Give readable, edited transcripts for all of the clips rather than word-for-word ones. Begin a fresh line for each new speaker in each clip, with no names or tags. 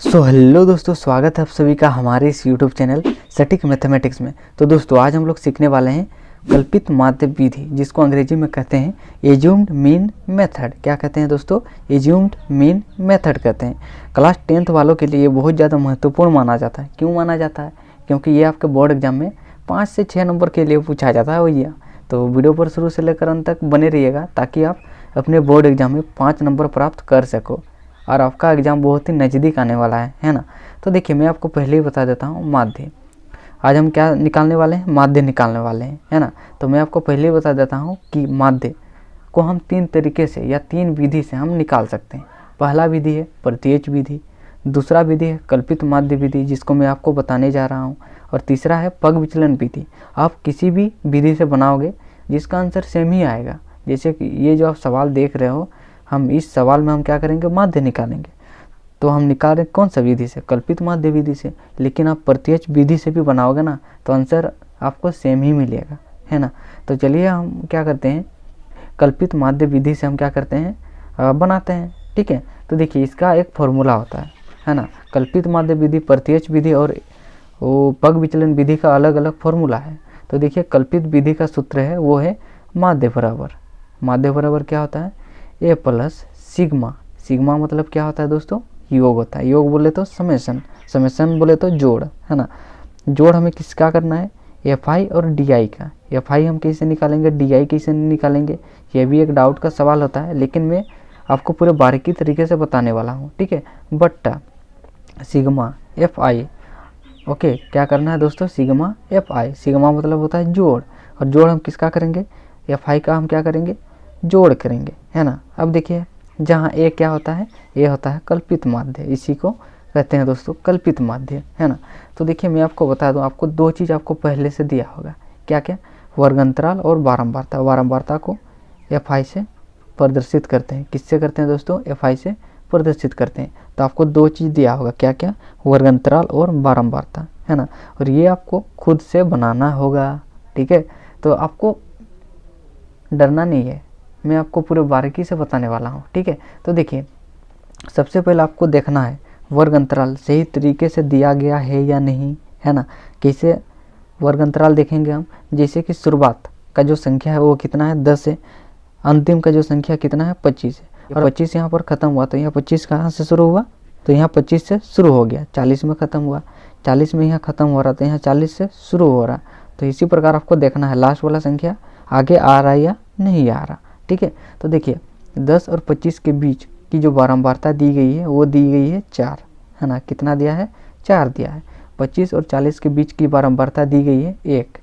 Hello दोस्तों, स्वागत है आप सभी का हमारे इस यूट्यूब चैनल सटीक मैथमेटिक्स में। तो दोस्तों आज हम लोग सीखने वाले हैं कल्पित माध्य विधि, जिसको अंग्रेजी में कहते हैं एज्यूम्ड मीन मेथड। क्या कहते हैं दोस्तों? एज्यूम्ड मीन मेथड कहते हैं। क्लास 10th वालों के लिए बहुत ज़्यादा महत्वपूर्ण माना जाता है। क्यों माना जाता है? क्योंकि ये आपके बोर्ड एग्जाम में 5 से 6 नंबर के लिए पूछा जाता है भैया। तो वीडियो पर शुरू से लेकर अंत तक बने रहिएगा ताकि आप अपने बोर्ड एग्जाम में 5 नंबर प्राप्त कर सको और आपका एग्ज़ाम बहुत ही नज़दीक आने वाला है ना। तो देखिए मैं आपको पहले ही बता देता हूँ माध्य। आज हम क्या निकालने वाले हैं? माध्य निकालने वाले हैं, है ना। तो मैं आपको पहले ही बता देता हूँ कि माध्य को हम 3 तरीके से या 3 विधि से हम निकाल सकते हैं। पहला विधि है प्रत्यक्ष विधि, दूसरा विधि है कल्पित माध्य विधि जिसको मैं आपको बताने जा रहा हूँ, और तीसरा है पग विचलन विधि। आप किसी भी विधि से बनाओगे जिसका आंसर सेम ही आएगा। जैसे कि ये जो आप सवाल देख रहे हो, हम इस सवाल में हम क्या करेंगे? माध्य निकालेंगे। तो हम निकाल रहे कौन सा विधि से? कल्पित माध्य विधि से। लेकिन आप प्रत्यक्ष विधि से भी बनाओगे ना तो आंसर आपको सेम ही मिलेगा, है ना। तो चलिए हम क्या करते हैं, कल्पित माध्य विधि से हम क्या करते हैं? बनाते हैं, ठीक है। तो देखिए इसका एक फॉर्मूला होता है ना। कल्पित माध्य विधि, प्रत्यक्ष विधि और वो पग विचलन विधि का अलग अलग फॉर्मूला है। तो देखिए कल्पित विधि का सूत्र है वो है माध्य बराबर क्या होता है? A plus sigma. सिग्मा मतलब क्या होता है दोस्तों? योग होता है। योग बोले तो समेशन, समेशन बोले तो जोड़, है ना। जोड़ हमें किसका करना है? एफ आई और डी आई का। एफ आई हम कैसे निकालेंगे, डी आई कैसे निकालेंगे, ये भी एक डाउट का सवाल होता है, लेकिन मैं आपको पूरे बारीकी तरीके से बताने वाला हूँ, ठीक है। बट्टा सिग्मा एफ आई। ओके, क्या करना है दोस्तों? सिग्मा एफ आई। सिग्मा मतलब होता है जोड़, और जोड़ हम किसका करेंगे? एफ आई का हम क्या करेंगे? जोड़ करेंगे, है ना। अब देखिए जहाँ ए क्या होता है? ए होता है कल्पित माध्य। इसी को कहते हैं दोस्तों कल्पित माध्य, है ना। तो देखिए मैं आपको बता दूं, आपको 2 चीज़ आपको पहले से दिया होगा। क्या क्या? वर्गंतराल और बारंबारता। बारंबारता को एफ आई से प्रदर्शित करते हैं। किससे करते हैं दोस्तों? एफ आई से प्रदर्शित करते हैं। तो आपको 2 चीज़ दिया होगा। क्या क्या? वर्गंतराल और बारंबारता, है ना। और ये आपको खुद से बनाना होगा, ठीक है। तो आपको डरना नहीं है, मैं आपको पूरे बारीकी से बताने वाला हूँ, ठीक है। तो देखिए सबसे पहले आपको देखना है वर्ग अंतराल सही तरीके से दिया गया है या नहीं, है ना। कैसे वर्ग अंतराल देखेंगे हम? जैसे कि शुरुआत का जो संख्या है वो कितना है? 10 है। अंतिम का जो संख्या कितना है? 25 है। और 25 यहाँ पर ख़त्म हुआ तो यहाँ 25 कहाँ से शुरू हुआ? तो यहाँ 25 से शुरू हो गया। 40 में ख़त्म हुआ, 40 में यहाँ ख़त्म हो रहा तो यहाँ 40 से शुरू हो रहा। तो इसी प्रकार आपको देखना है लास्ट वाला संख्या आगे आ रहा है या नहीं आ रहा, ठीक है। तो देखिए 10 और 25 के बीच की जो बारंबारता दी गई है वो दी गई है 4, है ना। कितना दिया है? 4 दिया है। 25 और 40 के बीच की बारंबारता दी गई है 1।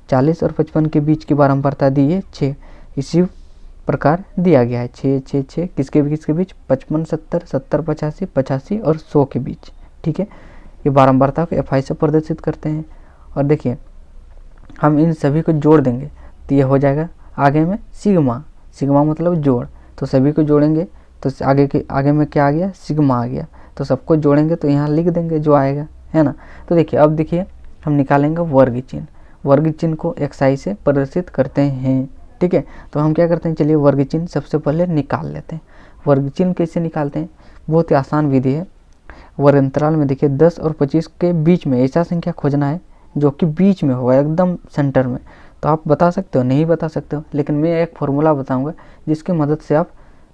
40 और 55 के बीच की बारंबारता दी है 6। इसी प्रकार दिया गया है 6 6 6 किसके बीच? 55 70 70 85 85 और 100 के बीच, ठीक है। ये बारंबारता को एफ आई से प्रदर्शित करते हैं। और देखिए हम इन सभी को जोड़ देंगे तो ये हो जाएगा आगे में सिग्मा। सिग्मा मतलब जोड़। तो सभी को जोड़ेंगे तो आगे में क्या आ गया? सिग्मा आ गया। तो सबको जोड़ेंगे तो यहाँ लिख देंगे जो आएगा, है ना। तो देखिए अब देखिए हम निकालेंगे वर्ग चिन्ह। वर्ग चिन्ह को एक्साई से प्रदर्शित करते हैं, ठीक है। तो हम क्या करते हैं, चलिए वर्ग चिन्ह सबसे पहले निकाल लेते हैं। वर्ग चिन्ह कैसे निकालते हैं? बहुत ही आसान विधि है। वर्ग अंतराल में देखिए 10 और 25 के बीच में ऐसा संख्या खोजना है जो कि बीच में होगा, एकदम सेंटर में। तो आप बता सकते हो, नहीं बता सकते हो, लेकिन मैं एक फॉर्मूला बताऊंगा जिसकी मदद से आप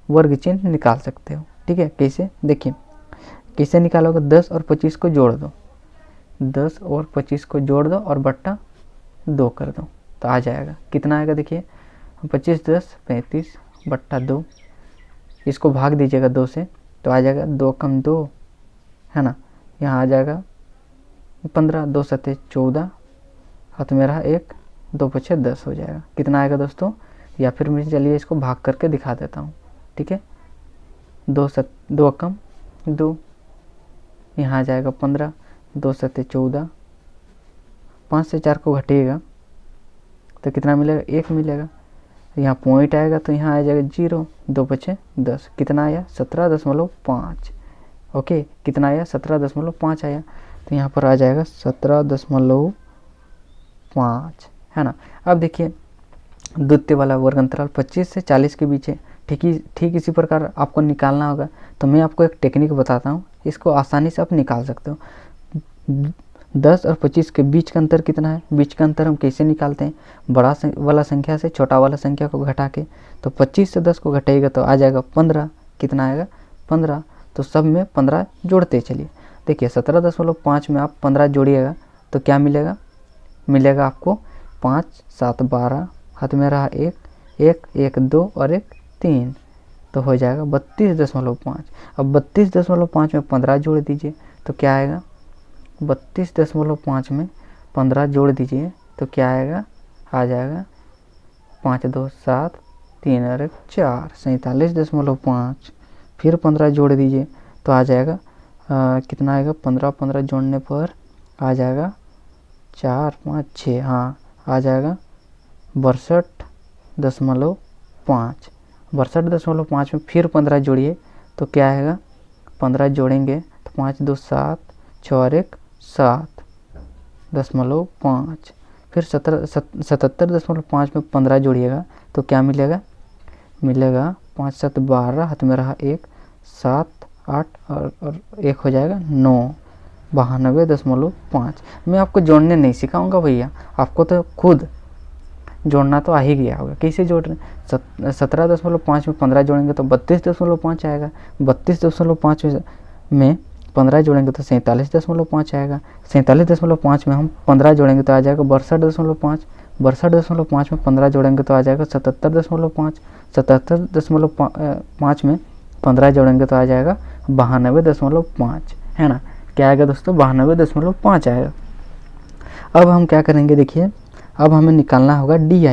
वर्ग चिन्ह निकाल सकते हो, ठीक है। कैसे? देखिए कैसे निकालोगे? 10 और 25 को जोड़ दो, 10 और 25 को जोड़ दो और बट्टा 2 कर दो तो आ जाएगा। कितना आएगा? देखिए 25 10 35 बट्टा 2। इसको भाग दीजिएगा 2 से तो आ जाएगा 2 कम 2, है ना। यहाँ आ जाएगा 15, 2 सत्ते 14, हाथ में रहा 1, 2 पछे 10 हो जाएगा। कितना आएगा दोस्तों? या फिर मैं चलिए इसको भाग करके दिखा देता हूँ, ठीक है। 2 कम 2, यहाँ आ जाएगा 15, 2 सत्ते 14, 5 से 4 को घटिएगा तो कितना मिलेगा? 1 मिलेगा। यहाँ पॉइंट आएगा तो यहाँ आ जाएगा 0, 2 पछे 10। कितना आया? 17.5। ओके, कितना आया? 17.5 आया। तो यहाँ पर आ जाएगा 17.5, है ना। अब देखिए द्वितीय वाला वर्ग अंतराल 25 से 40 के बीच है ठीक इसी प्रकार आपको निकालना होगा। तो मैं आपको एक टेक्निक बताता हूँ, इसको आसानी से आप निकाल सकते हो। 10 और 25 के बीच का अंतर कितना है, बीच का अंतर हम कैसे निकालते हैं, बड़ा वाला संख्या से छोटा वाला संख्या को घटा के। तो 25 से 10 को घटाएगा तो आ जाएगा 15, कितना आएगा 15। तो सब में 15 जोड़ते चलिए। देखिए 17.5 में आप 15 जोड़िएगा तो क्या मिलेगा आपको 5 7 12, हाथ में रहा 1 1 1 2 और 1 3, तो हो जाएगा 32.5। अब 32.5 में 15 जोड़ दीजिए तो क्या आएगा, 32.5 में 15 जोड़ दीजिए तो क्या आएगा, आ जाएगा 5 2 7 3 और 1 4, 47.5। फिर 15 जोड़ दीजिए तो आ जाएगा कितना आएगा, 15 जोड़ने पर आ जाएगा 4 5 6, हाँ आ जाएगा 62.5। 62.5 में फिर 15 जोड़िए तो क्या आएगा, 15 जोड़ेंगे तो 5 2 7 6 और 1 7.5। फिर 77.5 में 15 जोड़िएगा तो क्या मिलेगा, 5 7 12, हाथ में रहा 1 7 8 और 1 हो जाएगा 9, 92.5। मैं आपको जोड़ने नहीं सिखाऊंगा भैया, आपको तो खुद जोड़ना तो आ ही गया होगा। कैसे जोड़ रहे हैं, 17.5 में 15 जोड़ेंगे तो 32.5 आएगा, 32.5 में 15 जोड़ेंगे तो 47.5 आएगा, 47.5 में हम 15 जोड़ेंगे तो आ जाएगा 62.5, 62.5 में 15 जोड़ेंगे तो आ जाएगा 77.5, 77.5 में 15 जोड़ेंगे तो आ जाएगा 92.5, है ना। क्या आएगा दोस्तों, 92.5 आएगा। अब हम क्या करेंगे, देखिए अब हमें निकालना होगा डी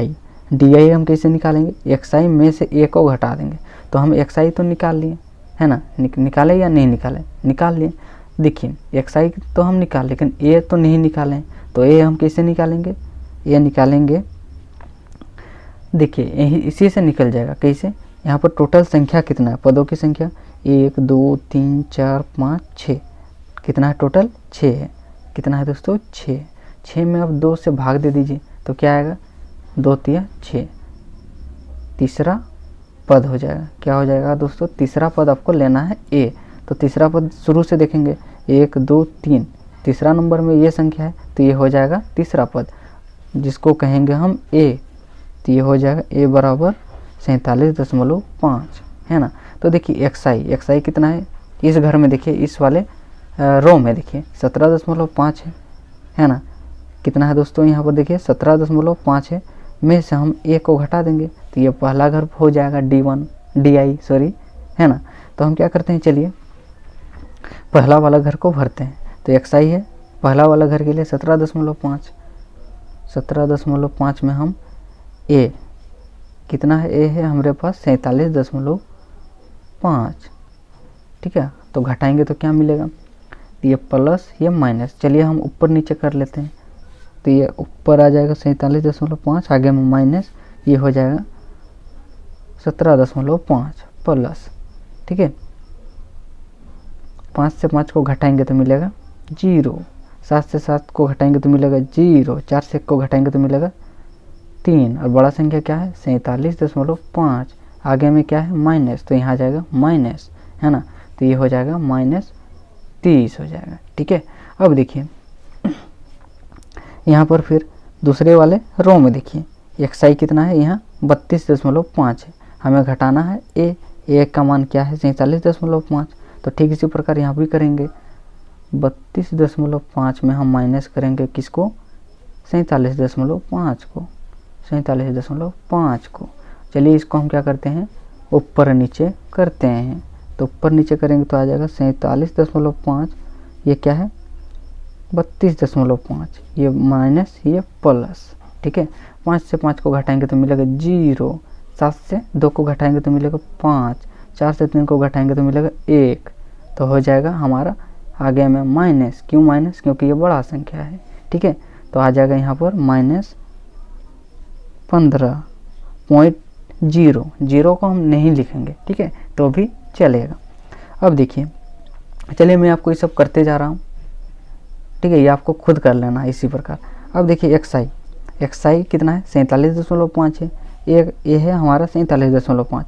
हम कैसे निकालेंगे, एक्स में से ए को घटा देंगे। तो हम एक्स तो निकाल लिए, है ना, निकाले या नहीं निकाले, निकाल लिए। देखिए एक्स तो हम निकाल, लेकिन ए तो नहीं निकालें। तो ए हम कैसे निकालेंगे, ए निकालेंगे, देखिए इसी से निकल जाएगा। कैसे, यहाँ पर टोटल संख्या कितना है, पदों की संख्या 1 2 3 4 5 6, कितना है टोटल 6 है। कितना है दोस्तों 6, 6 में अब 2 से भाग दे दीजिए तो क्या आएगा, 2 3 6, तीसरा पद हो जाएगा। क्या हो जाएगा दोस्तों, तीसरा पद आपको लेना है ए। तो तीसरा पद शुरू से देखेंगे 1 2 3, तीसरा नंबर में ये संख्या है तो ये हो जाएगा तीसरा पद, जिसको कहेंगे हम ए। तो ये हो जाएगा ए बराबर 47.5, है ना। तो देखिए एक्स आई कितना है, इस घर में देखिए, इस वाले रो में देखिए 17.5 है ना। कितना है दोस्तों, यहाँ पर देखिए 17.5 है, में से हम ए को घटा देंगे तो ये पहला घर हो जाएगा डी सॉरी, है ना। तो हम क्या करते हैं, चलिए पहला वाला घर को भरते हैं। तो एक्स आई है, पहला वाला घर के लिए 17.5 में हम ए, कितना है ए है हमारे पास 47.5, ठीक है। तो घटाएंगे तो क्या मिलेगा, ये प्लस ये माइनस, चलिए हम ऊपर नीचे कर लेते हैं। तो ये ऊपर आ जाएगा 47.5, आगे में माइनस, ये हो जाएगा 17.5 प्लस, ठीक है। 5 से 5 को घटाएंगे तो मिलेगा 0, 7 से 7 को घटाएंगे तो मिलेगा 0, 4 से 1 को घटाएंगे तो मिलेगा 3, और बड़ा संख्या क्या है 47.5, आगे में क्या है माइनस, तो यहाँ आ जाएगा माइनस, है ना। तो ये हो जाएगा -30 हो जाएगा, ठीक है। अब देखिए यहाँ पर फिर दूसरे वाले रो में देखिए एक्स आई कितना है, यहाँ 32.5 है, हमें घटाना है ए का मान क्या है 47.5। तो ठीक इसी प्रकार यहाँ भी करेंगे, 32.5 में हम माइनस करेंगे किसको, 47.5 को, 47.5 को। चलिए इसको हम क्या करते हैं, ऊपर नीचे करते हैं। तो ऊपर नीचे करेंगे तो आ जाएगा 47.5, ये क्या है 32.5, ये माइनस ये प्लस, ठीक है। 5 से 5 को घटाएंगे तो मिलेगा 0, 7 से 2 को घटाएंगे तो मिलेगा 5, 4 से 3 को घटाएंगे तो मिलेगा 1। तो हो जाएगा हमारा आगे में माइनस, क्यों माइनस, क्योंकि ये बड़ा संख्या है, ठीक है। तो आ जाएगा यहाँ पर -15.0, 0 को हम नहीं लिखेंगे, ठीक है, तो भी चलेगा। अब देखिए, चलिए मैं आपको ये सब करते जा रहा हूँ, ठीक है, ये आपको खुद कर लेना है इसी प्रकार। अब देखिए एक्स आई कितना है 47.5 है, ये है हमारा 47.5।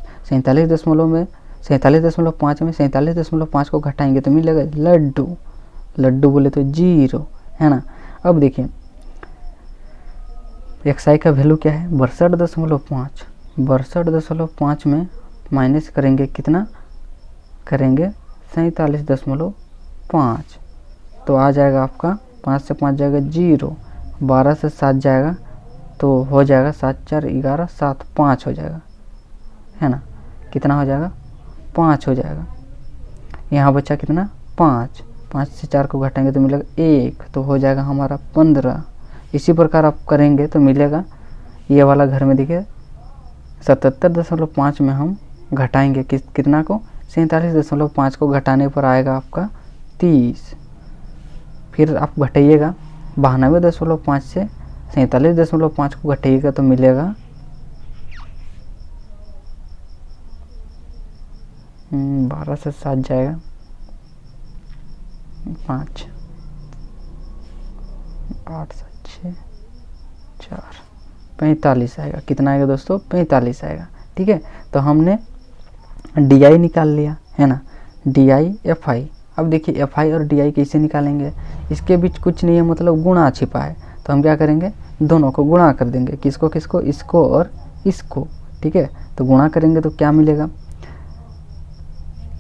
47.5 में 47.5 को घटाएंगे तो मिलेगा लड्डू। लड्डू बोले तो 0 है ना। अब देखिए xi का वैल्यू क्या है 62.5। 62.5 में माइनस करेंगे कितना, करेंगे 47.5, तो आ जाएगा आपका 5 से 5 जाएगा 0, 12 से 7 जाएगा तो हो जाएगा 7 4 11 7 5 हो जाएगा है ना। कितना हो जाएगा 5 हो जाएगा। यहाँ बचा कितना 5, 5 से 4 को घटाएंगे तो मिलेगा 1, तो हो जाएगा हमारा 15। इसी प्रकार आप करेंगे तो मिलेगा ये वाला घर में देखिए 77.5 में हम घटाएंगे कितना को 47.5 को घटाने पर आएगा आपका 30। फिर आप घटाइएगा 92.5 से 47.5 को घटाइएगा तो मिलेगा 12 से 7 जाएगा 5 8 7 6 4 45 आएगा। कितना आएगा दोस्तों 45 आएगा। ठीक है, तो हमने डी निकाल लिया है ना, डी एफ आई। अब देखिए एफ आई और डी आई कैसे निकालेंगे, इसके बीच कुछ नहीं है, मतलब गुणा छिपा है। तो हम क्या करेंगे दोनों को गुणा कर देंगे, किसको किसको, इसको और इसको। ठीक है, तो गुणा करेंगे तो क्या मिलेगा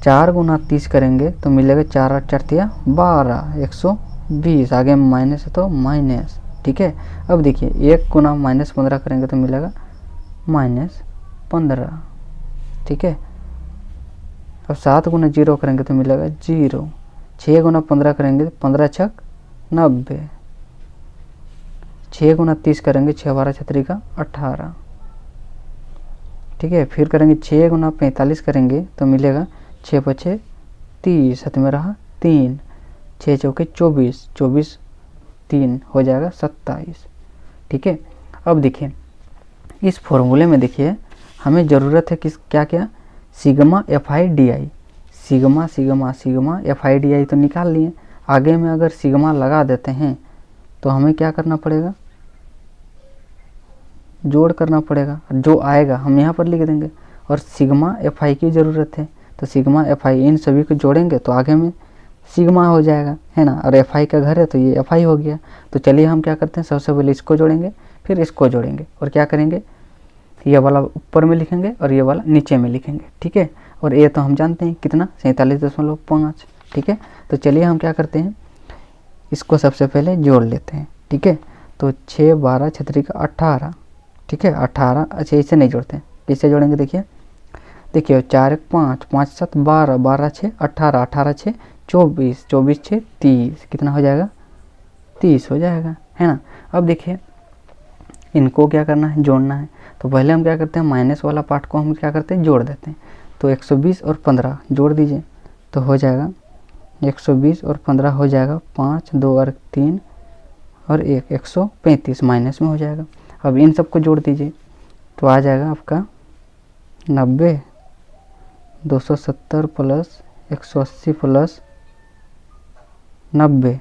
4 गुना 30 करेंगे तो मिलेगा 4 8 4 12 120। आगे माइनस है तो माइनस। ठीक है, अब देखिए 1 गुना -15 करेंगे तो मिलेगा -15। ठीक है, अब 7 गुना 0 करेंगे तो मिलेगा 0। 6 गुना 15 करेंगे 15 छक 90। 6 गुना 30 करेंगे 6 12 छतरी का 18। ठीक है, फिर करेंगे 6 गुना 45 करेंगे तो मिलेगा 6 5 30, हाथ में रहा 3, 6 चौके 24, 24 3 हो जाएगा 27। ठीक है, अब देखिए इस फॉर्मूले में देखिए हमें ज़रूरत है किस क्या क्या, sigma F I D I. Sigma sigma sigma F I D I तो निकाल लिए। आगे में अगर सिग्मा लगा देते हैं तो हमें क्या करना पड़ेगा, जोड़ करना पड़ेगा। जो आएगा हम यहाँ पर लिख देंगे। और सिग्मा एफ आई की ज़रूरत है, तो सिग्मा एफ आई इन सभी को जोड़ेंगे तो आगे में सिग्मा हो जाएगा है ना। और एफ आई का घर है तो ये एफ आई हो गया। तो चलिए हम क्या करते हैं, सबसे पहले इसको जोड़ेंगे फिर इसको जोड़ेंगे और क्या करेंगे, ये वाला ऊपर में लिखेंगे और ये वाला नीचे में लिखेंगे। ठीक है, और ये तो हम जानते हैं कितना 47.5। ठीक है, तो चलिए हम क्या करते हैं, इसको सबसे पहले जोड़ लेते हैं। ठीक है, तो 6 12 छतरी का 18। ठीक है 18। अच्छा इसे नहीं जोड़ते हैं, कैसे जोड़ेंगे देखिए, देखिए 4 1 5 5 7 12 12 6 18 18 6 24 24 6 30। कितना हो जाएगा 30 हो जाएगा है ना। अब देखिए इनको क्या करना है, जोड़ना है। तो पहले हम क्या करते हैं, माइनस वाला पार्ट को हम क्या करते हैं, जोड़ देते हैं। तो 120 और 15 जोड़ दीजिए तो हो जाएगा 120 और 15 हो जाएगा 5 2 और 3 और 1 135 माइनस में हो जाएगा। अब इन सबको जोड़ दीजिए तो आ जाएगा आपका 90 270 प्लस 180 प्लस 90।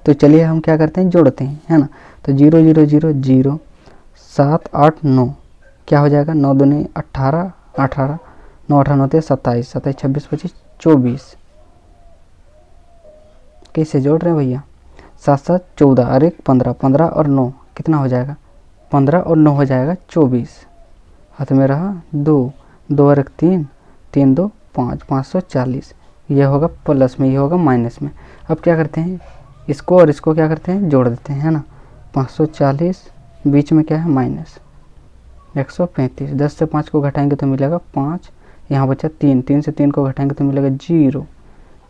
तो चलिए हम क्या करते हैं, जोड़ते हैं है ना। तो 0 0 0 0 7 8 9 क्या हो जाएगा, 9 दूनी 18 18 9 18 9 27 27 26 25 24। कैसे जोड़ रहे हैं भैया, 7 7 14 और 1 15 15 और 9 कितना हो जाएगा 15 और 9 हो जाएगा 24। हाथ में रहा 2 2 और 1 3 3 2 5 540। ये होगा प्लस में, ये होगा माइनस में। अब क्या करते हैं, इसको और इसको क्या करते हैं, जोड़ देते हैं है ना। 540 बीच में क्या है माइनस 135। 10 से 5 को घटाएंगे तो मिलेगा 5, यहाँ बचा 3 3 से 3 को घटाएंगे तो मिलेगा 0।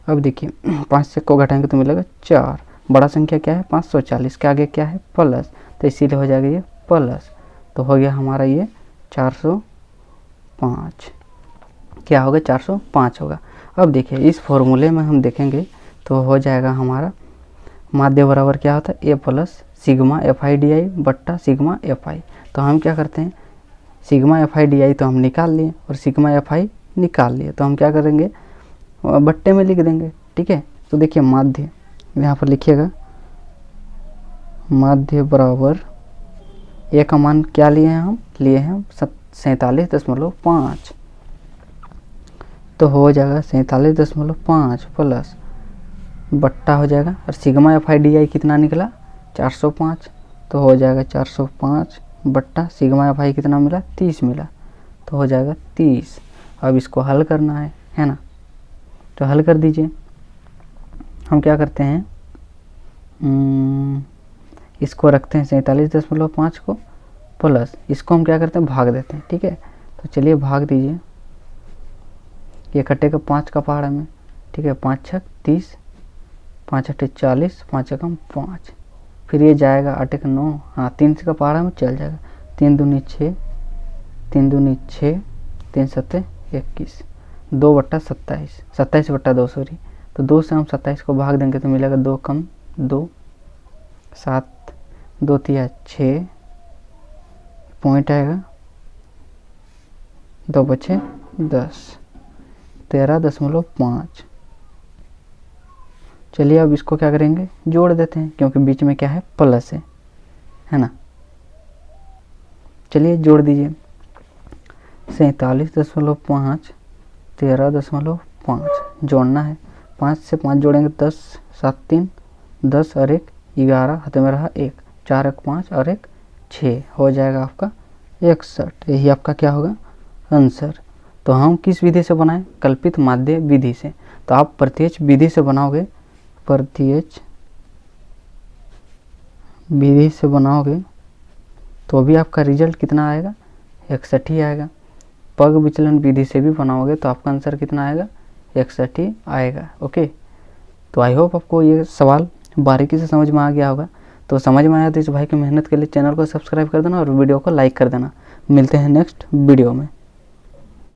अब देखिए 5 से को घटाएंगे तो मिलेगा 4। बड़ा संख्या क्या है 540 के आगे क्या है प्लस, तो इसीलिए हो जाएगा ये प्लस। तो हो गया हमारा ये 405। क्या होगा 405 होगा। अब देखिए इस फॉर्मूले में हम देखेंगे तो हो जाएगा हमारा माध्य बराबर क्या होता है, A plus sigma F I D I बट्टा सिग्मा एफ आई। तो हम क्या करते हैं, sigma F I D I तो हम निकाल लिए और सिग्मा एफ आई निकाल लिए। तो हम क्या करेंगे, बट्टे में लिख देंगे। ठीक है, तो देखिए माध्य यहाँ पर लिखिएगा, माध्य बराबर ए का मान क्या लिए हैं हम, लिए हैं 47.5, तो हो जाएगा 47.5 प्लस बट्टा हो जाएगा, और सिग्मा एफ आई डी आई कितना निकला 405, तो हो जाएगा 405 बट्टा सिग्मा एफ आई कितना मिला 30 मिला, तो हो जाएगा 30। अब इसको हल करना है ना, तो हल कर दीजिए। हम क्या करते हैं, इसको रखते हैं 47.5 को, प्लस इसको हम क्या करते हैं भाग देते हैं, ठीक है। तो चलिए भाग दीजिए, ये कटेगा 5 का पहाड़ा में, ठीक है, 5 छक 30, 5 अठे 40, 5 एकम 5, फिर ये जाएगा 8 एक 9, हाँ 3 का पहाड़ा में चल जाएगा, 3 दूनी 6, 3 दूनी 6, 3 सत्ते 21, 2/27, 27/2 सॉरी, तो 2 से हम 27 को भाग देंगे तो मिलेगा 2 कम 2, 7, 2 तिया 6, पॉइंट आएगा, 2 बचे 10, 13.5। चलिए अब इसको क्या करेंगे, जोड़ देते हैं, क्योंकि बीच में क्या है प्लस है ना। चलिए जोड़ दीजिए, 47.5, 13.5 जोड़ना है, 5 से 5 जोड़ेंगे 10, 7 3 10 और 1 11, हाथ में रहा 1, 4 1 5 और 1 6, हो जाएगा आपका 61। यही आपका क्या होगा आंसर। तो हम किस विधि से बनाएं, कल्पित माध्य विधि से। तो आप प्रत्यक्ष विधि से बनाओगे, प्रत्यक्ष विधि से बनाओगे तो भी आपका रिजल्ट कितना आएगा 61 ही आएगा। पग विचलन विधि से भी बनाओगे तो आपका आंसर कितना आएगा 61 ही आएगा। ओके, तो आई होप आपको ये सवाल बारीकी से समझ में आ गया होगा। तो समझ में आया तो इस भाई की मेहनत के लिए चैनल को सब्सक्राइब कर देना और वीडियो को लाइक कर देना। मिलते हैं नेक्स्ट वीडियो में।